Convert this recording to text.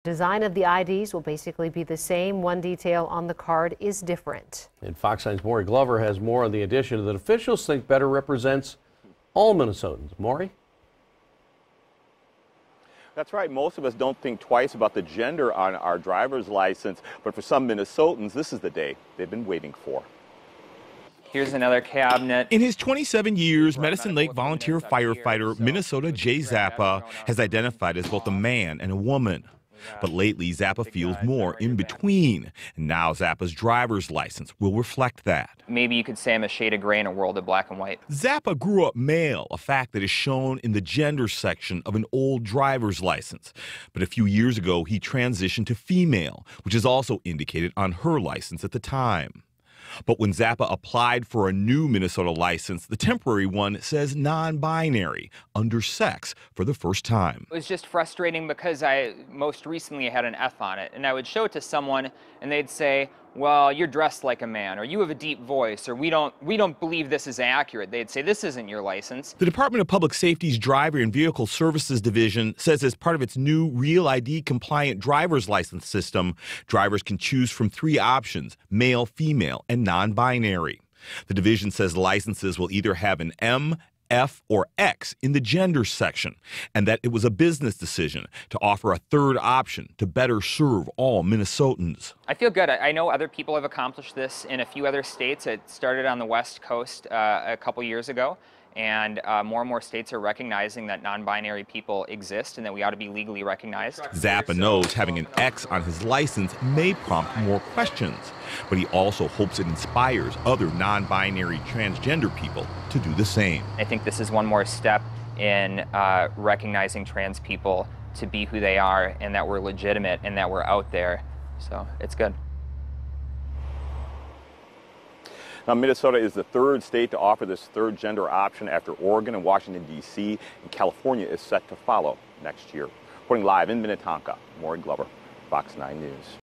Design of the IDs will basically be the same. One detail on the card is different. And Fox 9's Maury Glover has more on the addition that officials think better represents all Minnesotans. Maury? That's right. Most of us don't think twice about the gender on our driver's license, but for some Minnesotans, this is the day they've been waiting for. Here's another cabinet. In his 27 years, Medicine Lake volunteer firefighter Minnesota Jay Zappa has identified as both a man and a woman. But lately, Zappa feels more in between. And now Zappa's driver's license will reflect that. Maybe you could say I'm a shade of gray in a world of black and white. Zappa grew up male, a fact that is shown in the gender section of an old driver's license. But a few years ago, he transitioned to female, which is also indicated on her license at the time. But when Zappa applied for a new Minnesota license, the temporary one says non-binary, undersex, for the first time. It was just frustrating because most recently had an F on it, and I would show it to someone and they'd say, well, you're dressed like a man, or you have a deep voice, or we don't believe this is accurate. They'd say, this isn't your license. The Department of Public Safety's Driver and Vehicle Services Division says as part of its new Real ID compliant driver's license system, drivers can choose from 3 options: male, female, and non-binary. The division says licenses will either have an M, F, or X in the gender section, and that it was a business decision to offer a 3rd option to better serve all Minnesotans. I feel good. I know other people have accomplished this in a few other states. It started on the West Coast a couple years ago, and more and more states are recognizing that non-binary people exist and that we ought to be legally recognized. Zappa knows having an X on his license may prompt more questions, but he also hopes it inspires other non-binary transgender people to do the same. I think this is one more step in recognizing trans people to be who they are, and that we're legitimate and that we're out there. So it's good. Now, Minnesota is the 3rd state to offer this 3rd gender option after Oregon and Washington, D.C., and California is set to follow next year. Reporting live in Minnetonka, Maury Glover, Fox 9 News.